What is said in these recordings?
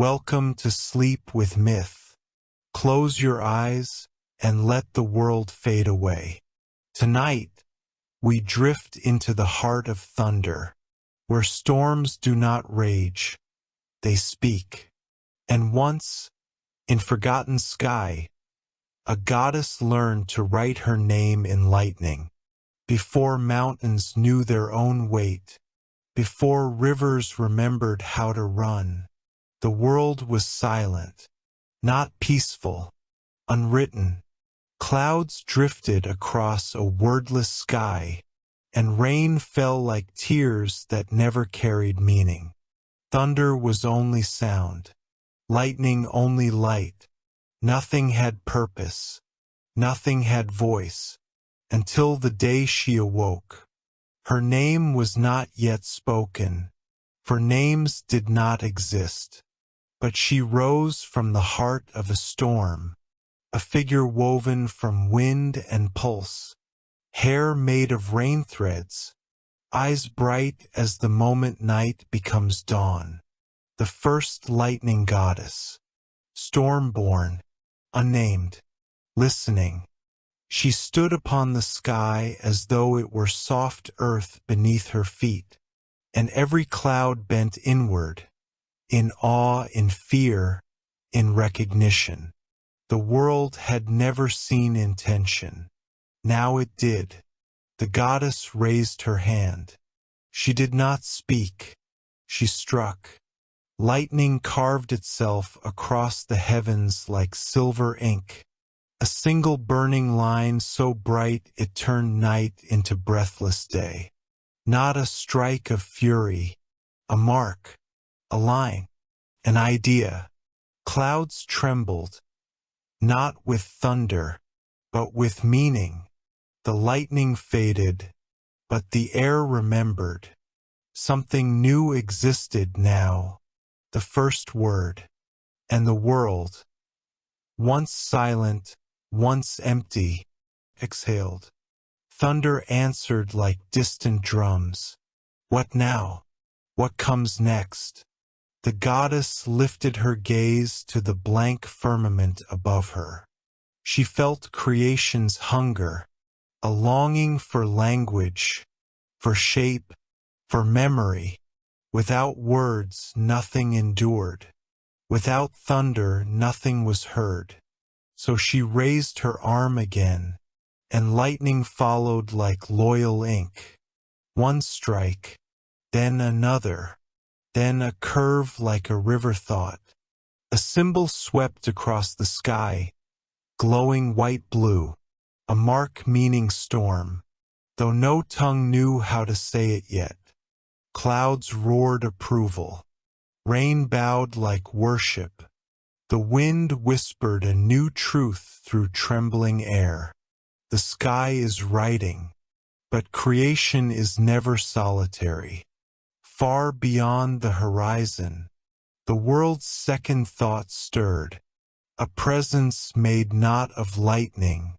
Welcome to sleep with myth. Close your eyes and let the world fade away. Tonight, we drift into the heart of thunder, where storms do not rage, they speak. And once, in forgotten sky, a goddess learned to write her name in lightning. Before mountains knew their own weight, before rivers remembered how to run, the world was silent, not peaceful, unwritten. Clouds drifted across a wordless sky, and rain fell like tears that never carried meaning. Thunder was only sound, lightning only light. Nothing had purpose, nothing had voice, until the day she awoke. Her name was not yet spoken, for names did not exist. But she rose from the heart of a storm, a figure woven from wind and pulse, hair made of rain threads, eyes bright as the moment night becomes dawn. The first lightning goddess, storm-born, unnamed, listening. She stood upon the sky as though it were soft earth beneath her feet, and every cloud bent inward, in awe, in fear, in recognition. The world had never seen intention. Now it did. The goddess raised her hand. She did not speak. She struck. Lightning carved itself across the heavens like silver ink. A single burning line so bright it turned night into breathless day. Not a strike of fury, a mark, a line, an idea. Clouds trembled, not with thunder, but with meaning. The lightning faded, but the air remembered. Something new existed now, the first word, and the world, once silent, once empty, exhaled. Thunder answered like distant drums. What now? What comes next? The goddess lifted her gaze to the blank firmament above her. She felt creation's hunger, a longing for language, for shape, for memory. Without words, nothing endured. Without thunder, nothing was heard. So she raised her arm again, and lightning followed like loyal ink. One strike, then another, then a curve like a river thought. A symbol swept across the sky, glowing white-blue, a mark meaning storm, though no tongue knew how to say it yet. Clouds roared approval. Rain bowed like worship. The wind whispered a new truth through trembling air. The sky is writing, but creation is never solitary. Far beyond the horizon, the world's second thought stirred, a presence made not of lightning,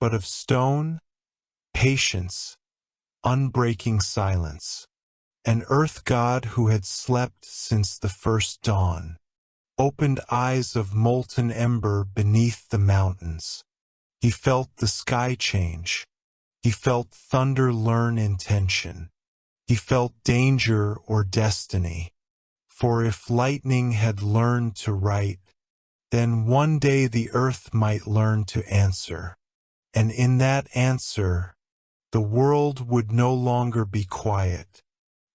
but of stone, patience, unbreaking silence. An earth god who had slept since the first dawn, opened eyes of molten ember beneath the mountains. He felt the sky change. He felt thunder learn intention. He felt danger or destiny. For if lightning had learned to write, then one day the earth might learn to answer. And in that answer, the world would no longer be quiet.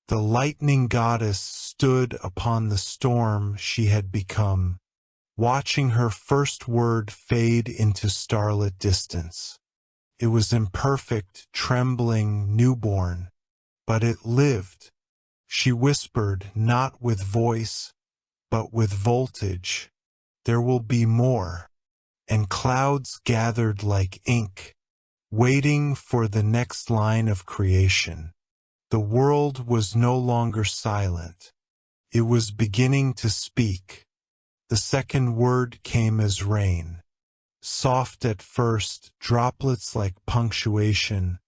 The lightning goddess stood upon the storm she had become, watching her first word fade into starlit distance. It was imperfect, trembling, newborn, but it lived. She whispered, not with voice, but with voltage, "There will be more." And clouds gathered like ink, waiting for the next line of creation. The world was no longer silent. It was beginning to speak. The second word came as rain. Soft at first, droplets like punctuation,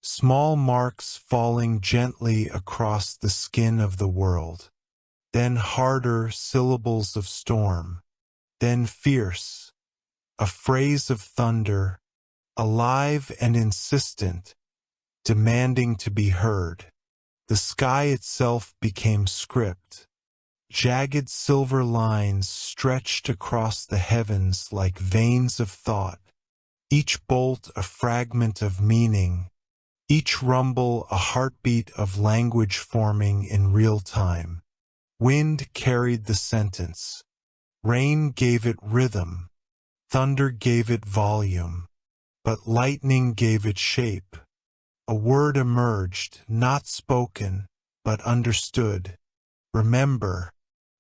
small marks falling gently across the skin of the world. then harder syllables of storm, then fierce, a phrase of thunder, alive and insistent, demanding to be heard. The sky itself became script. Jagged silver lines stretched across the heavens like veins of thought, each bolt a fragment of meaning, each rumble a heartbeat of language forming in real time. Wind carried the sentence. Rain gave it rhythm. Thunder gave it volume. But lightning gave it shape. A word emerged, not spoken, but understood. Remember.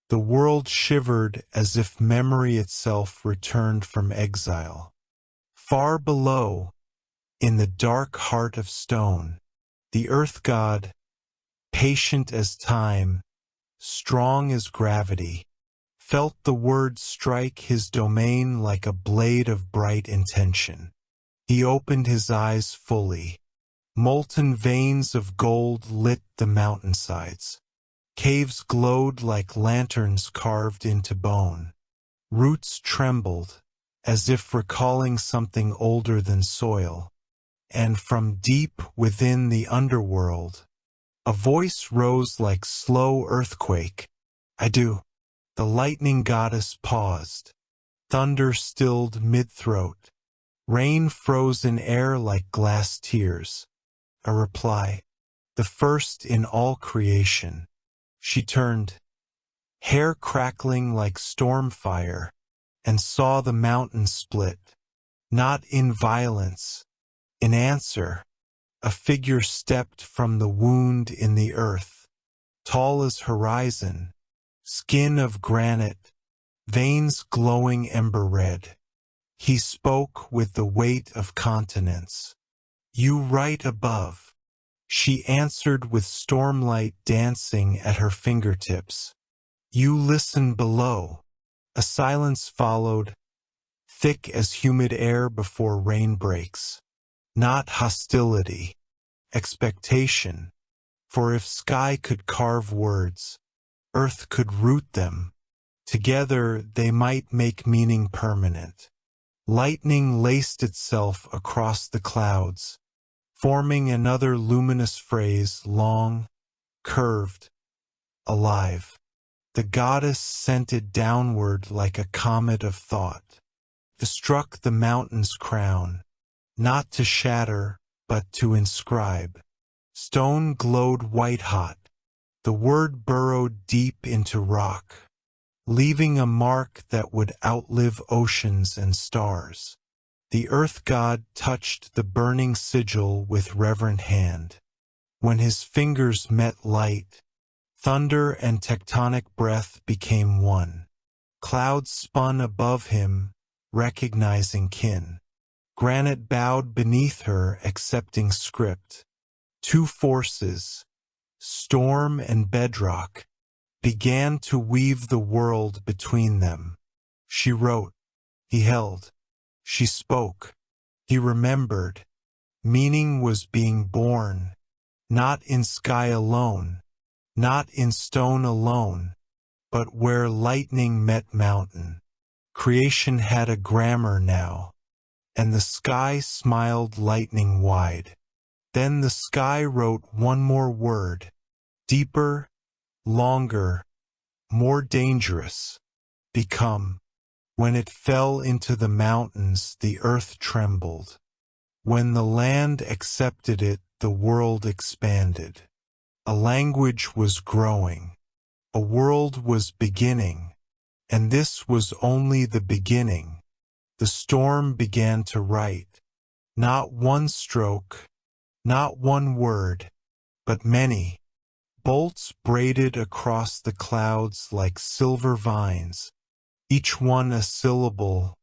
The world shivered as if memory itself returned from exile. Far below, in the dark heart of stone, the earth god, patient as time, strong as gravity, felt the word strike his domain like a blade of bright intention. He opened his eyes fully. Molten veins of gold lit the mountainsides. Caves glowed like lanterns carved into bone. Roots trembled, as if recalling something older than soil. And from deep within the underworld, a voice rose like slow earthquake. I do. The lightning goddess paused. Thunder stilled mid-throat. Rain froze in air like glass tears. A reply. The first in all creation. She turned, hair crackling like storm fire, and saw the mountain split. Not in violence. In answer, a figure stepped from the wound in the earth, tall as horizon, skin of granite, veins glowing ember red. He spoke with the weight of continents. You right above. She answered with stormlight dancing at her fingertips. You listen below. A silence followed, thick as humid air before rain breaks. Not hostility, expectation. For if sky could carve words, earth could root them. Together they might make meaning permanent. Lightning laced itself across the clouds, forming another luminous phrase, long, curved, alive. The goddess sent it downward like a comet of thought. It struck the mountain's crown, not to shatter, but to inscribe. Stone glowed white-hot. The word burrowed deep into rock, leaving a mark that would outlive oceans and stars. The earth god touched the burning sigil with reverent hand. When his fingers met light, thunder and tectonic breath became one. Clouds spun above him, recognizing kin. Granite bowed beneath her, accepting script. Two forces, storm and bedrock, began to weave the world between them. She wrote. He held. She spoke. He remembered. Meaning was being born, not in sky alone, not in stone alone, but where lightning met mountain. Creation had a grammar now, and the sky smiled lightning wide. Then the sky wrote one more word, deeper, longer, more dangerous, become. When it fell into the mountains, the earth trembled. When the land accepted it, the world expanded. A language was growing. A world was beginning. And this was only the beginning. The storm began to write. Not one stroke, not one word, but many. Bolts braided across the clouds like silver vines. Each one a syllable,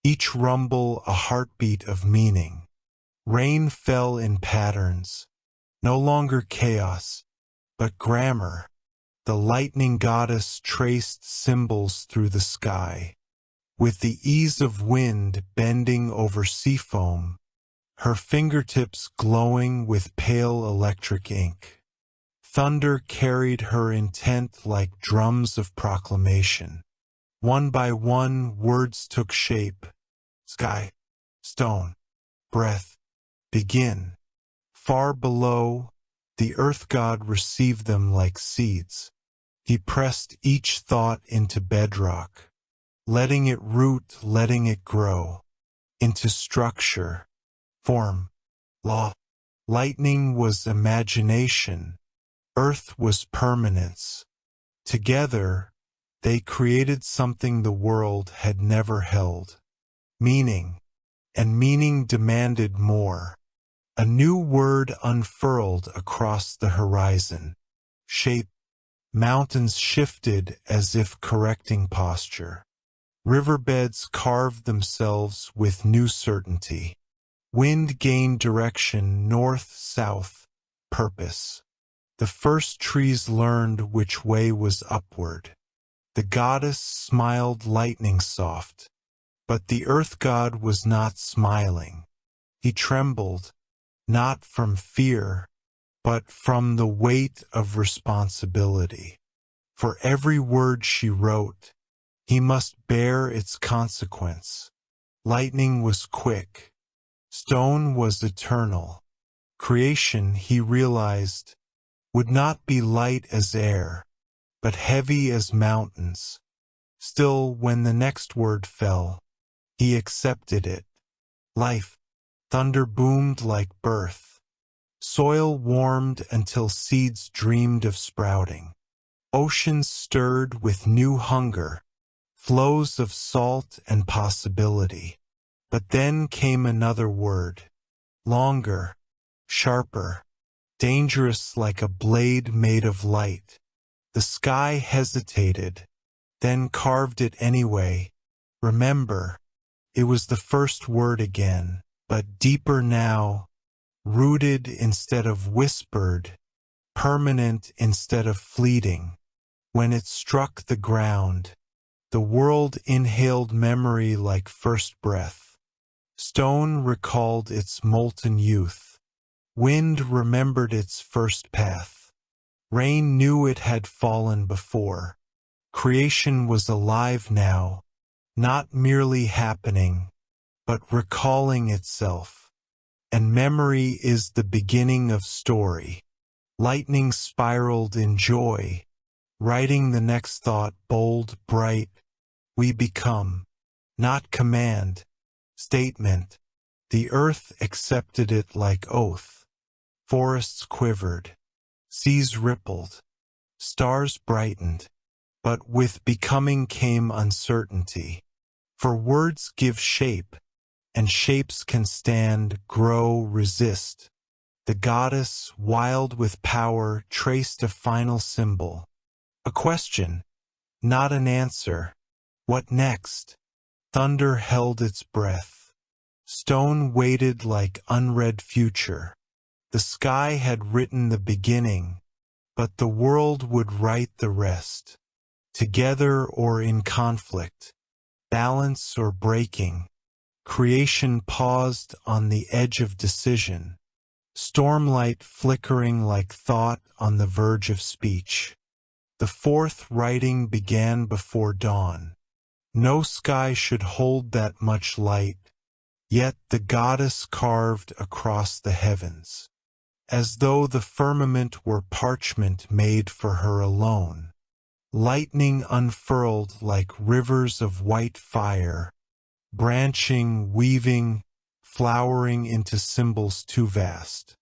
each rumble a heartbeat of meaning. Rain fell in patterns, no longer chaos, but grammar. The lightning goddess traced symbols through the sky. With the ease of wind bending over seafoam, her fingertips glowing with pale electric ink. Thunder carried her intent like drums of proclamation. One by one, words took shape. Sky, stone, breath, begin. Far below, the earth god received them like seeds. He pressed each thought into bedrock, letting it root, letting it grow, into structure, form, law. Lightning was imagination, earth was permanence. Together, they created something the world had never held. Meaning, and meaning demanded more. A new word unfurled across the horizon. Shape. Mountains shifted as if correcting posture. Riverbeds carved themselves with new certainty. Wind gained direction north-south, purpose. The first trees learned which way was upward. The goddess smiled lightning soft. But the earth god was not smiling. He trembled, not from fear, but from the weight of responsibility. For every word she wrote, he must bear its consequence. Lightning was quick. Stone was eternal. Creation, he realized, would not be light as air, but heavy as mountains. Still, when the next word fell, he accepted it. Life. Thunder boomed like birth. Soil warmed until seeds dreamed of sprouting. Oceans stirred with new hunger, flows of salt and possibility. But then came another word. Longer, sharper, dangerous like a blade made of light. The sky hesitated, then carved it anyway. Remember, it was the first word again, but deeper now, rooted instead of whispered, permanent instead of fleeting. When it struck the ground, the world inhaled memory like first breath. Stone recalled its molten youth. Wind remembered its first path. Rain knew it had fallen before. Creation was alive now, not merely happening, but recalling itself. And memory is the beginning of story. Lightning spiraled in joy, writing the next thought bold, bright. We become, not command, statement. The earth accepted it like oath. Forests quivered, seas rippled, stars brightened. But with becoming came uncertainty. For words give shape, and shapes can stand, grow, resist. The goddess, wild with power, traced a final symbol. A question, not an answer. What next? Thunder held its breath. Stone waited like unread future. The sky had written the beginning, but the world would write the rest. Together or in conflict, balance or breaking, creation paused on the edge of decision, stormlight flickering like thought on the verge of speech. The fourth writing began before dawn. No sky should hold that much light, yet the goddess carved across the heavens, as though the firmament were parchment made for her alone. Lightning unfurled like rivers of white fire, branching, weaving, flowering into symbols too vast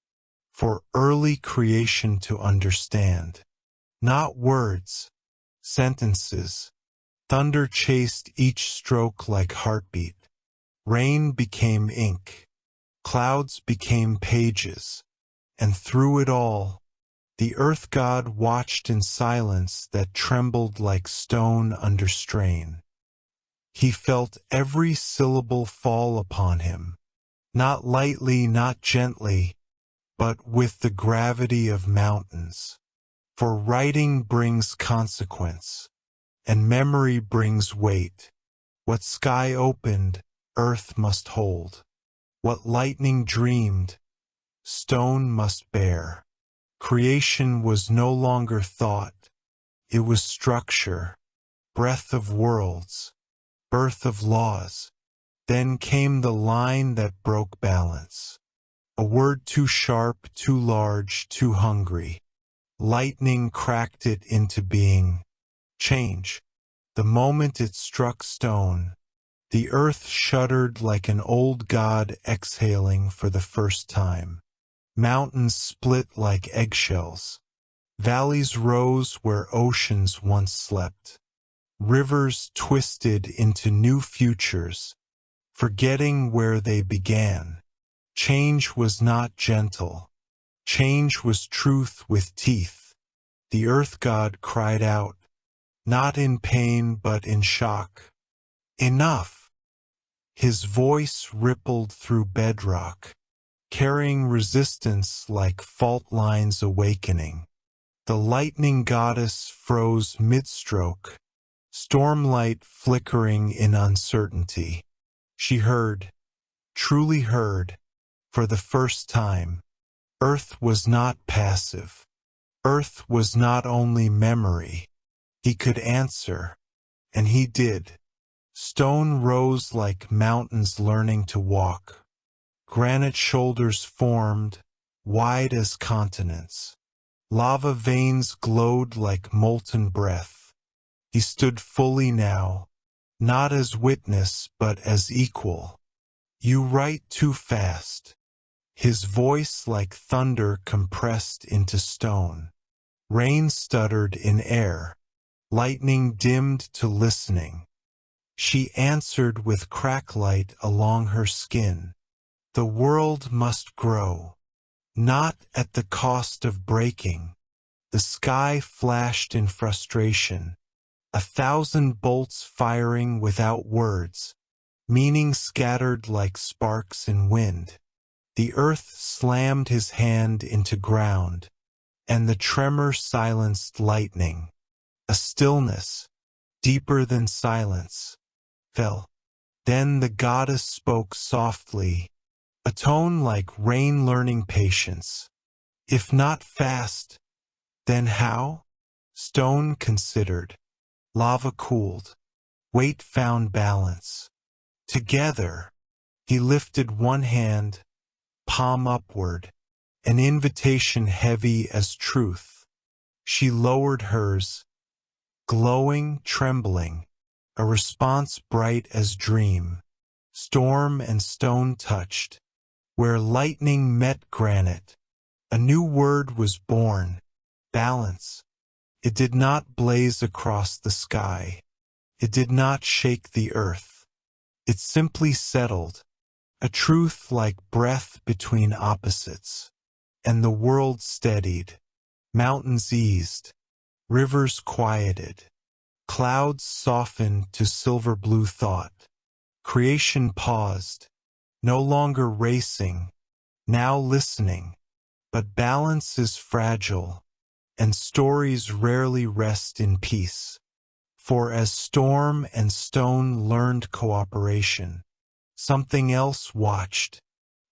for early creation to understand. Not words, sentences. Thunder chased each stroke like heartbeat. Rain became ink. Clouds became pages. And through it all, the earth god watched in silence that trembled like stone under strain. He felt every syllable fall upon him, not lightly, not gently, but with the gravity of mountains. For writing brings consequence, and memory brings weight. What sky opened, earth must hold. What lightning dreamed, stone must bear. Creation was no longer thought, it was structure, breath of worlds, birth of laws. Then came the line that broke balance. A word too sharp, too large, too hungry. Lightning cracked it into being. Change. The moment it struck stone, the earth shuddered like an old god exhaling for the first time. Mountains split like eggshells. Valleys rose where oceans once slept. Rivers twisted into new futures, forgetting where they began. Change was not gentle. Change was truth with teeth. The earth god cried out, not in pain but in shock. Enough! His voice rippled through bedrock, carrying resistance like fault lines awakening. The lightning goddess froze mid-stroke, stormlight flickering in uncertainty. She heard, truly heard, for the first time. Earth was not passive. Earth was not only memory. He could answer, and he did. Stone rose like mountains learning to walk. Granite shoulders formed, wide as continents. Lava veins glowed like molten breath. He stood fully now, not as witness but as equal. You write too fast. His voice like thunder compressed into stone. Rain stuttered in air. Lightning dimmed to listening. She answered with cracklight along her skin. The world must grow, not at the cost of breaking. The sky flashed in frustration, 1,000 bolts firing without words, meaning scattered like sparks in wind. The earth slammed his hand into ground, and the tremor silenced lightning. A stillness, deeper than silence, fell. Then the goddess spoke softly, a tone like rain learning patience. If not fast, then how? Stone considered. Lava cooled. Weight found balance. Together, he lifted one hand, palm upward, an invitation heavy as truth. She lowered hers, glowing, trembling, a response bright as dream. Storm and stone touched. Where lightning met granite, a new word was born, balance. It did not blaze across the sky. It did not shake the earth. It simply settled, a truth like breath between opposites. And the world steadied. Mountains eased. Rivers quieted. Clouds softened to silver blue thought. Creation paused, no longer racing, now listening. But balance is fragile, and stories rarely rest in peace. For as storm and stone learned cooperation, something else watched,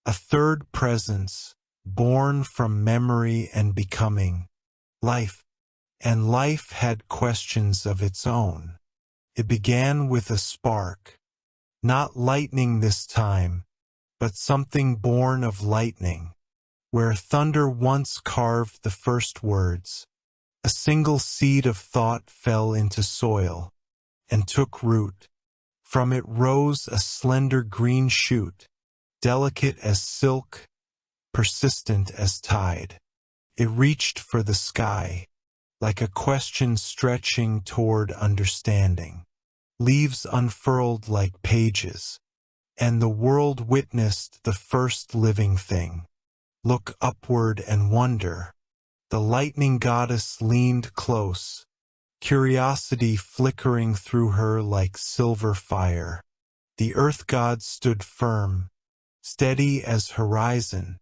a third presence, born from memory and becoming. Life. And life had questions of its own. It began with a spark, not lightning this time, but something born of lightning. Where thunder once carved the first words, a single seed of thought fell into soil and took root. From it rose a slender green shoot, delicate as silk, persistent as tide. It reached for the sky, like a question stretching toward understanding. Leaves unfurled like pages, and the world witnessed the first living thing. Look upward and wonder. The lightning goddess leaned close, curiosity flickering through her like silver fire. The earth god stood firm, steady as horizon,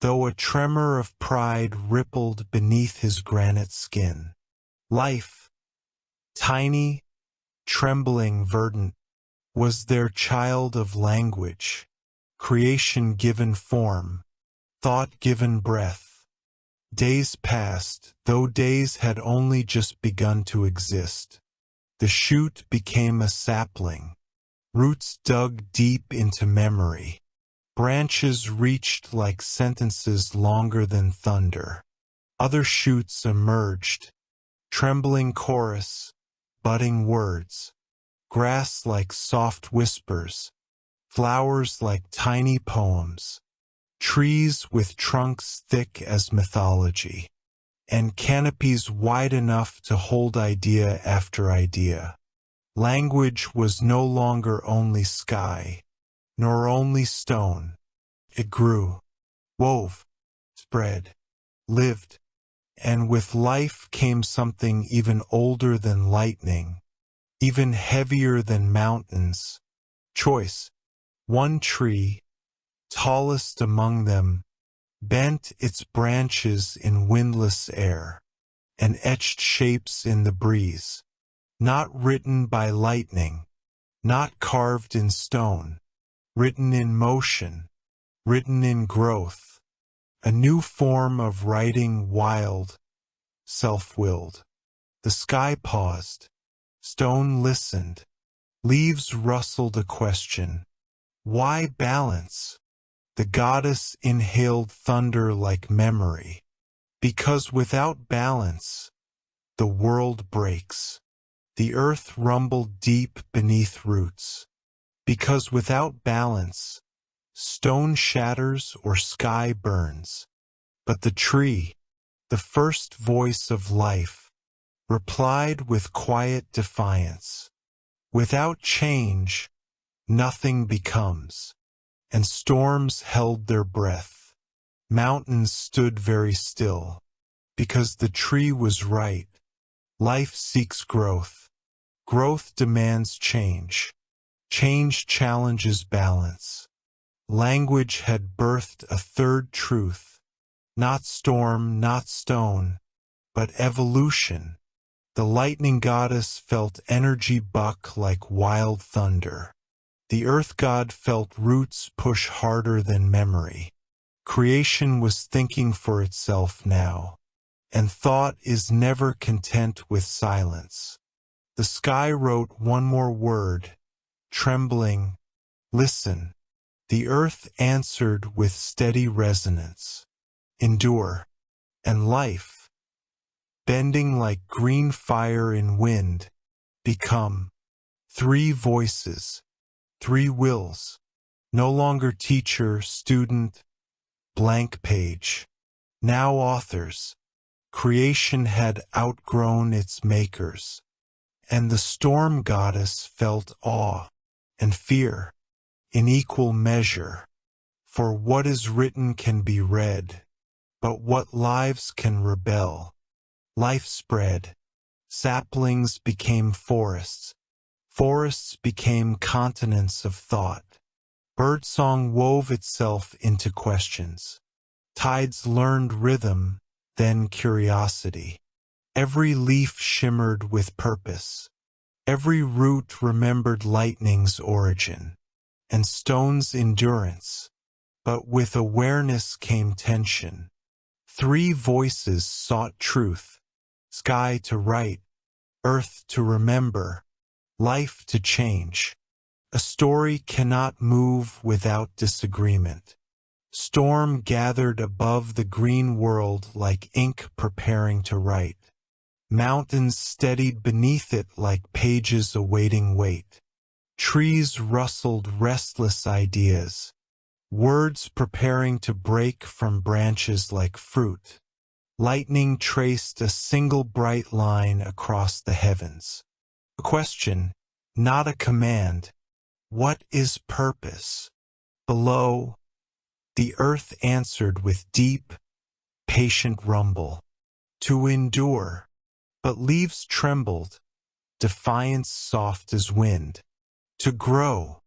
though a tremor of pride rippled beneath his granite skin. Life, tiny, trembling, verdant, was their child of language, creation given form, thought given breath. Days passed, though days had only just begun to exist. The shoot became a sapling. Roots dug deep into memory. Branches reached like sentences longer than thunder. Other shoots emerged. Trembling chorus, budding words. Grass like soft whispers. Flowers like tiny poems. Trees with trunks thick as mythology. And canopies wide enough to hold idea after idea. Language was no longer only sky, nor only stone. It grew, wove, spread, lived, and with life came something even older than lightning, even heavier than mountains. Choice. One tree, tallest among them, bent its branches in windless air, and etched shapes in the breeze, not written by lightning, not carved in stone, written in motion, written in growth, a new form of writing wild, self-willed. The sky paused, stone listened, leaves rustled a question. Why balance? The goddess inhaled thunder like memory, because without balance, the world breaks. The earth rumbled deep beneath roots, because without balance, stone shatters or sky burns. But the tree, the first voice of life, replied with quiet defiance. Without change, nothing becomes. And storms held their breath. Mountains stood very still, because the tree was right. Life seeks growth. Growth demands change. Change challenges balance. Language had birthed a third truth. Not storm, not stone, but evolution. The lightning goddess felt energy buck like wild thunder. The earth god felt roots push harder than memory. Creation was thinking for itself now, and thought is never content with silence. The sky wrote one more word, trembling, listen. The earth answered with steady resonance, endure, and life, bending like green fire in wind, become three voices. Three wills, no longer teacher, student, blank page. Now authors. Creation had outgrown its makers. And the storm goddess felt awe and fear in equal measure. For what is written can be read, but what lives can rebel. Life spread. Saplings became forests. Forests became continents of thought. Birdsong wove itself into questions. Tides learned rhythm, then curiosity. Every leaf shimmered with purpose. Every root remembered lightning's origin, and stone's endurance. But with awareness came tension. Three voices sought truth. Sky to write, earth to remember, life to change. A story cannot move without disagreement. Storm gathered above the green world like ink preparing to write. Mountains steadied beneath it like pages awaiting weight. Trees rustled restless ideas. Words preparing to break from branches like fruit. Lightning traced a single bright line across the heavens. A question, not a command. What is purpose? Below, the earth answered with deep, patient rumble. To endure. But leaves trembled, defiance soft as wind. To grow.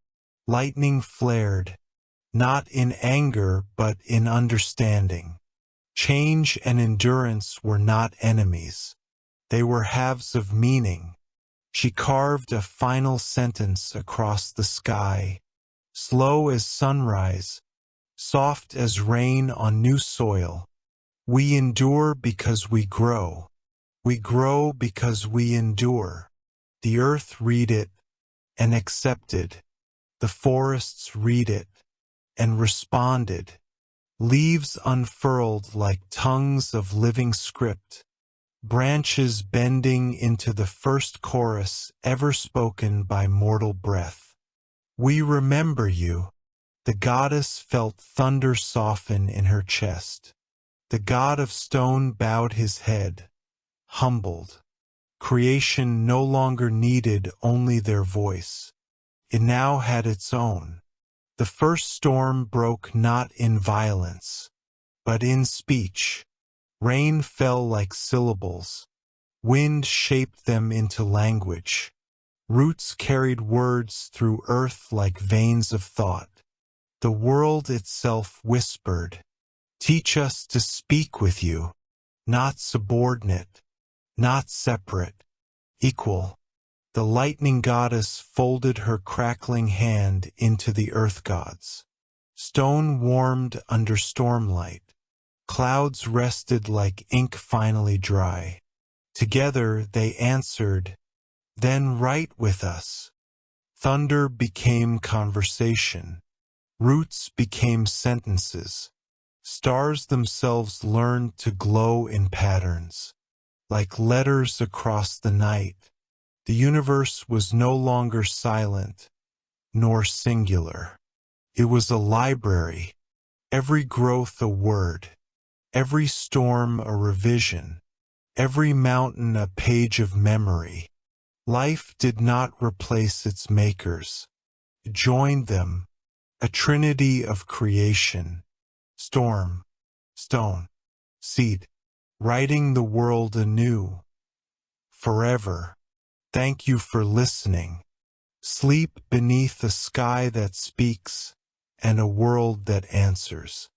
Lightning flared, not in anger but in understanding. Change and endurance were not enemies. They were halves of meaning. She carved a final sentence across the sky, slow as sunrise, soft as rain on new soil. We endure because we grow. We grow because we endure. The earth read it and accepted. The forests read it and responded. Leaves unfurled like tongues of living script. Branches bending into the first chorus ever spoken by mortal breath. We remember you. The goddess felt thunder soften in her chest. The god of stone bowed his head, humbled. Creation no longer needed only their voice. It now had its own. The first storm broke not in violence, but in speech. Rain fell like syllables. Wind shaped them into language. Roots carried words through earth like veins of thought. The world itself whispered, "Teach us to speak with you, not subordinate, not separate, equal." The lightning goddess folded her crackling hand into the earth god's. Stone warmed under stormlight. Clouds rested like ink finally dry. Together they answered, "Then write with us." Thunder became conversation. Roots became sentences. Stars themselves learned to glow in patterns. Like letters across the night, the universe was no longer silent, nor singular. It was a library, every growth a word, every storm a revision, every mountain a page of memory. Life did not replace its makers. It joined them, a trinity of creation, storm, stone, seed, writing the world anew, forever. Thank you for listening. Sleep beneath a sky that speaks and a world that answers.